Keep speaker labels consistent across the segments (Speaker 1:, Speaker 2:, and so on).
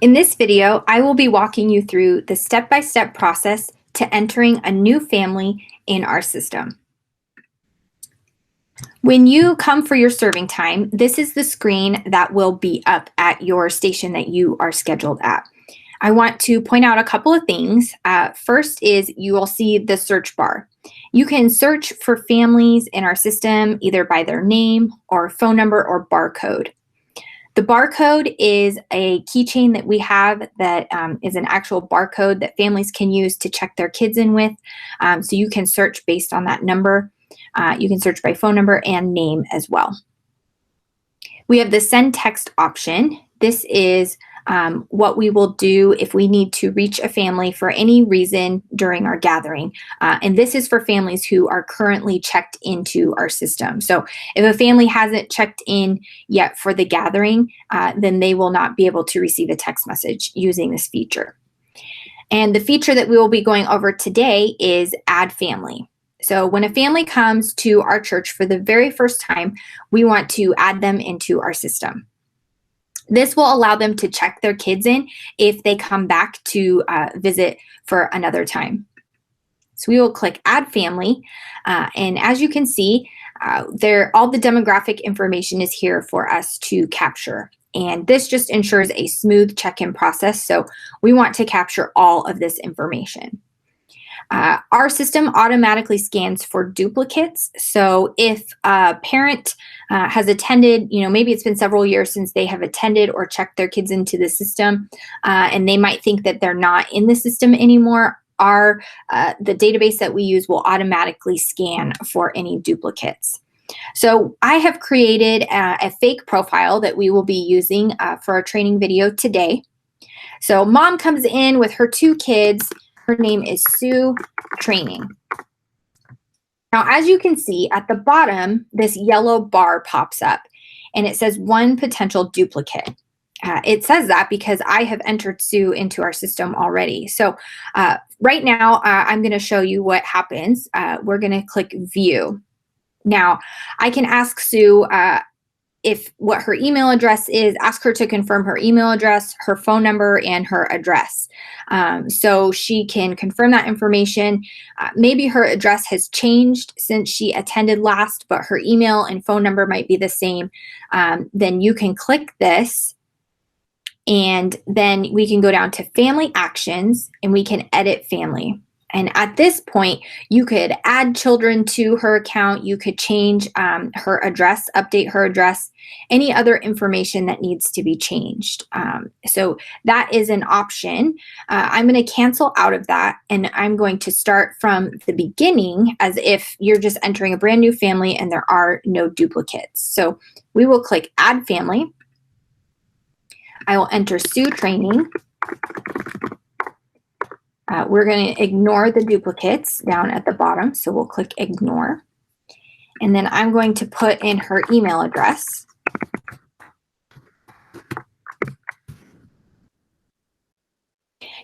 Speaker 1: In this video, I will be walking you through the step-by-step process to entering a new family in our system. When you come for your serving time, this is the screen that will be up at your station that you are scheduled at. I want to point out a couple of things. First is you will see the search bar. You can search for families in our system either by their name or phone number or barcode. The barcode is a keychain that we have that is an actual barcode that families can use to check their kids in with. So you can search based on that number. You can search by phone number and name as well. We have the send text option. This is what we will do if we need to reach a family for any reason during our gathering. And this is for families who are currently checked into our system. So if a family hasn't checked in yet for the gathering, then they will not be able to receive a text message using this feature. And the feature that we will be going over today is Add Family. So when a family comes to our church for the very first time, we want to add them into our system. This will allow them to check their kids in if they come back to visit for another time. So we will click Add Family, and as you can see, all the demographic information is here for us to capture. And this just ensures a smooth check-in process, so we want to capture all of this information. Our system automatically scans for duplicates. So if a parent has attended, maybe it's been several years since they have attended or checked their kids into the system, and they might think that they're not in the system anymore, the database that we use will automatically scan for any duplicates. So I have created a fake profile that we will be using for our training video today. So mom comes in with her 2 kids. Her name is Sue Training. Now, as you can see at the bottom, this yellow bar pops up and it says 1 potential duplicate. It says that because I have entered Sue into our system already. So right now, I'm going to show you what happens. We're going to click View. Now, I can ask Sue what her email address is, ask her to confirm her email address, her phone number, and her address. So she can confirm that information. Maybe her address has changed since she attended last, but her email and phone number might be the same. Then you can click this, and then we can go down to Family Actions, and we can edit family. And at this point, you could add children to her account. You could change her address, update her address, any other information that needs to be changed. So that is an option. I'm going to cancel out of that, and I'm going to start from the beginning as if you're just entering a brand new family and there are no duplicates. So we will click Add Family. I will enter Sue Training. We're going to ignore the duplicates down at the bottom, so we'll click Ignore. And then I'm going to put in her email address.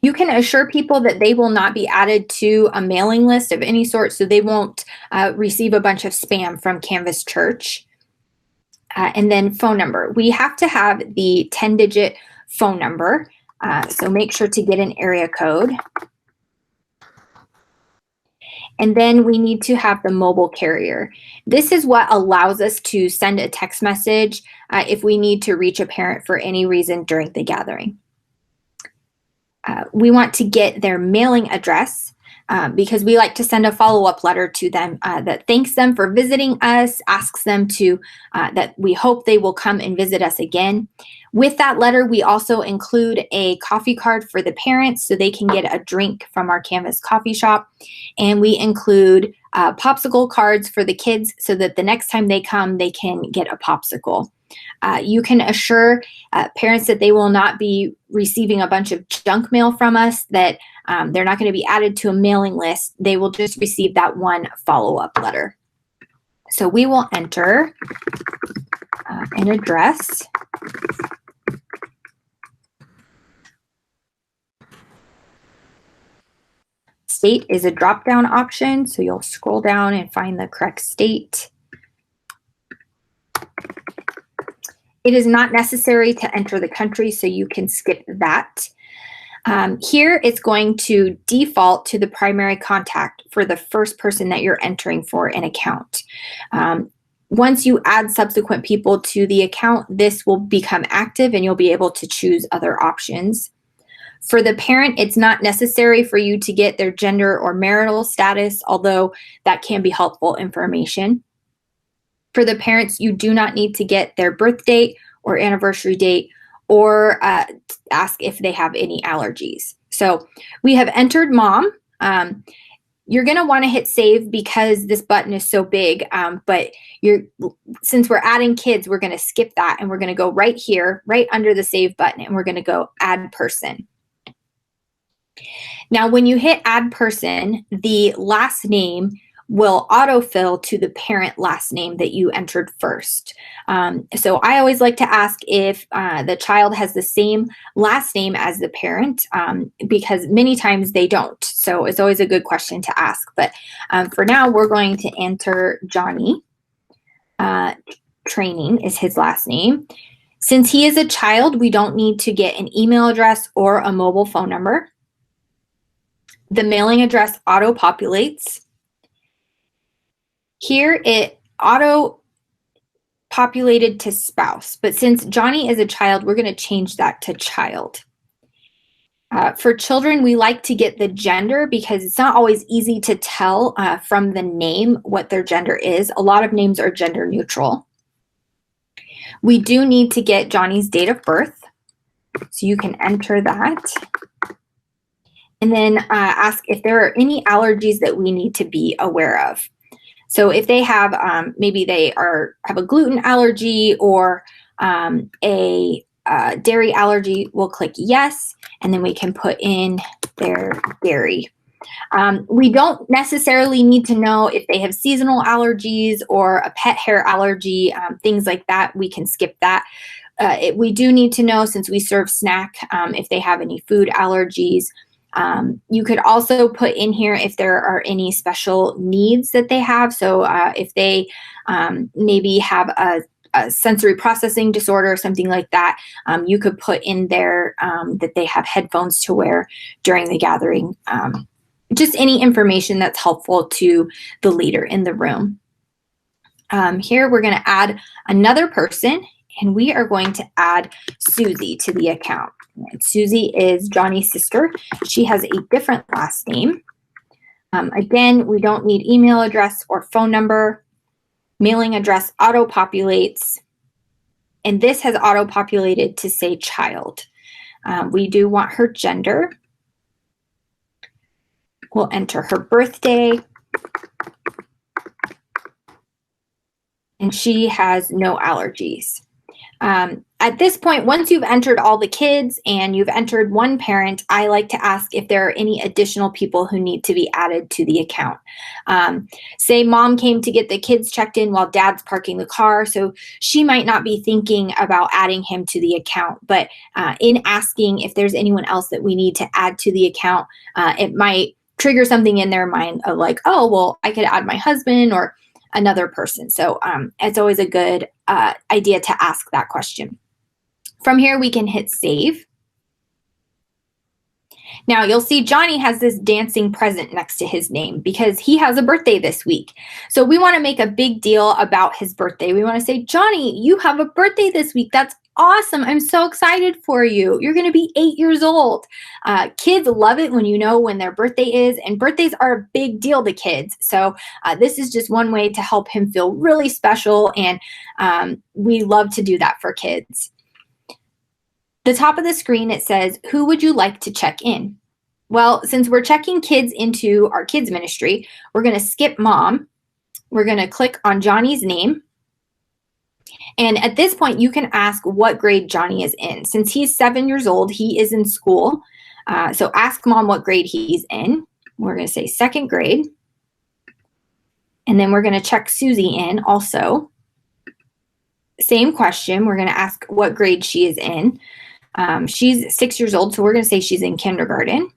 Speaker 1: You can assure people that they will not be added to a mailing list of any sort, so they won't receive a bunch of spam from Canvas Church. And then phone number. We have to have the 10-digit phone number. So make sure to get an area code. And then we need to have the mobile carrier. This is what allows us to send a text message if we need to reach a parent for any reason during the gathering. We want to get their mailing address because we like to send a follow-up letter to them that thanks them for visiting us, asks them to that we hope they will come and visit us again. With that letter, we also include a coffee card for the parents so they can get a drink from our Canvas coffee shop. And we include popsicle cards for the kids so that the next time they come, they can get a popsicle. You can assure parents that they will not be receiving a bunch of junk mail from us, that they're not going to be added to a mailing list. They will just receive that 1 follow-up letter. So we will enter an address. State is a drop-down option, so you'll scroll down and find the correct state. It is not necessary to enter the country, so you can skip that. Here, it's going to default to the primary contact for the first person that you're entering for an account. Once you add subsequent people to the account, this will become active and you'll be able to choose other options. For the parent, it's not necessary for you to get their gender or marital status, although that can be helpful information. For the parents, you do not need to get their birth date or anniversary date or ask if they have any allergies. So we have entered mom. You're going to want to hit save because this button is so big, but since we're adding kids, we're going to skip that and we're going to go right here, right under the save button, and we're going to go add person. Now, when you hit add person, the last name will autofill to the parent last name that you entered first. So I always like to ask if the child has the same last name as the parent, because many times they don't. So it's always a good question to ask. But for now, we're going to enter Johnny. Training is his last name. Since he is a child, we don't need to get an email address or a mobile phone number. The mailing address auto-populates. Here it auto-populated to spouse, but since Johnny is a child, we're going to change that to child. For children, we like to get the gender because it's not always easy to tell from the name what their gender is. A lot of names are gender neutral. We do need to get Johnny's date of birth, so you can enter that. And then ask if there are any allergies that we need to be aware of. So if they have, maybe they have a gluten allergy or a dairy allergy, we'll click yes, and then we can put in their dairy. We don't necessarily need to know if they have seasonal allergies or a pet hair allergy, things like that. We can skip that. We do need to know, since we serve snack, if they have any food allergies. You could also put in here if there are any special needs that they have. So if they maybe have a sensory processing disorder or something like that, you could put in there that they have headphones to wear during the gathering. Just any information that's helpful to the leader in the room. Here we're going to add another person, and we are going to add Susie to the account. And Susie is Johnny's sister. She has a different last name. Again, we don't need email address or phone number. Mailing address auto-populates. And this has auto-populated to say child. We do want her gender. We'll enter her birthday. And she has no allergies. At this point, once you've entered all the kids and you've entered one parent, I like to ask if there are any additional people who need to be added to the account. Say mom came to get the kids checked in while dad's parking the car, so she might not be thinking about adding him to the account, but in asking if there's anyone else that we need to add to the account, it might trigger something in their mind of like, oh, well, I could add my husband or another person. So it's always a good idea to ask that question. From here, we can hit save. Now you'll see Johnny has this dancing present next to his name because he has a birthday this week. So we want to make a big deal about his birthday. We want to say, Johnny, you have a birthday this week. That's awesome. I'm so excited for you. You're going to be 8 years old. Kids love it when you know when their birthday is, and birthdays are a big deal to kids. So this is just one way to help him feel really special, and we love to do that for kids. The top of the screen, it says, who would you like to check in? Well, since we're checking kids into our kids ministry, we're going to skip mom. We're going to click on Johnny's name. And at this point, you can ask what grade Johnny is in. Since he's 7 years old, he is in school. So ask mom what grade he's in. We're going to say second grade. And then we're going to check Susie in also. Same question. We're going to ask what grade she is in. She's 6 years old, so we're going to say she's in kindergarten.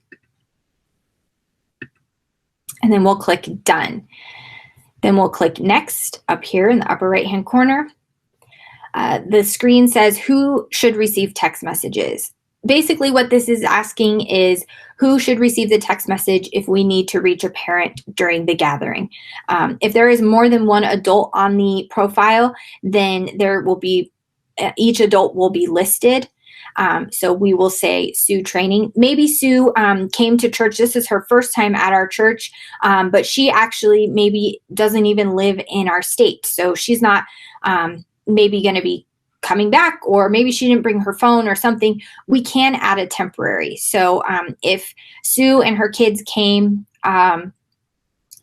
Speaker 1: And then we'll click done. Then we'll click next up here in the upper right-hand corner. The screen says who should receive text messages. Basically, what this is asking is who should receive the text message if we need to reach a parent during the gathering. If there is more than one adult on the profile, then there will be each adult will be listed. So we will say Sue training. Maybe Sue came to church. This is her first time at our church, but she actually maybe doesn't even live in our state. So she's not maybe going to be coming back, or maybe she didn't bring her phone or something. We can add a temporary. So if Sue and her kids came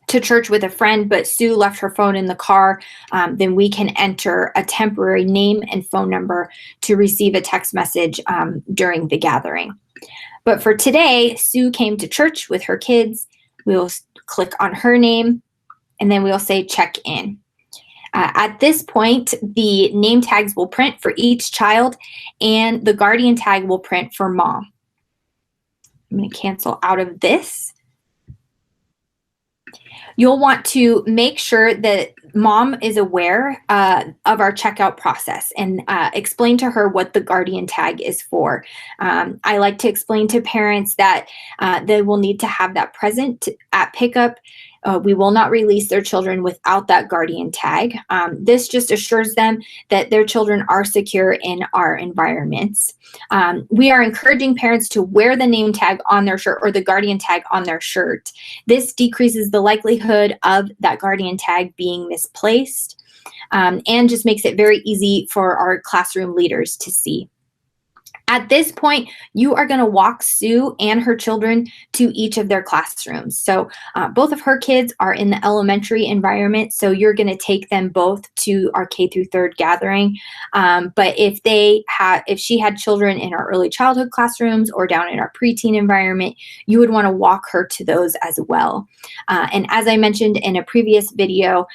Speaker 1: to church with a friend, but Sue left her phone in the car, then we can enter a temporary name and phone number to receive a text message during the gathering. But for today, Sue came to church with her kids. We'll click on her name, and then we'll say check in. At this point, the name tags will print for each child, and the guardian tag will print for mom. I'm going to cancel out of this. You'll want to make sure that mom is aware of our checkout process and explain to her what the guardian tag is for. I like to explain to parents that they will need to have that present at pickup. We will not release their children without that guardian tag. This just assures them that their children are secure in our environments. We are encouraging parents to wear the name tag on their shirt or the guardian tag on their shirt. This decreases the likelihood of that guardian tag being misplaced, and just makes it very easy for our classroom leaders to see. At this point, you are going to walk Sue and her children to each of their classrooms. So both of her kids are in the elementary environment, so you're going to take them both to our K through 3rd gathering. But if she had children in our early childhood classrooms or down in our preteen environment, you would want to walk her to those as well. And as I mentioned in a previous video,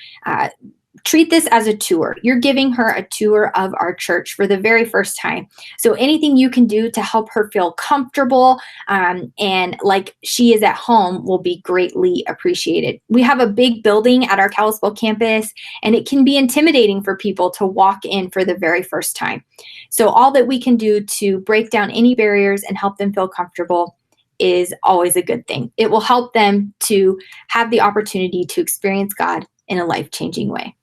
Speaker 1: treat this as a tour. You're giving her a tour of our church for the very first time. So anything you can do to help her feel comfortable and like she is at home will be greatly appreciated. We have a big building at our Kalispell campus, and it can be intimidating for people to walk in for the very first time. So all that we can do to break down any barriers and help them feel comfortable is always a good thing. It will help them to have the opportunity to experience God in a life-changing way.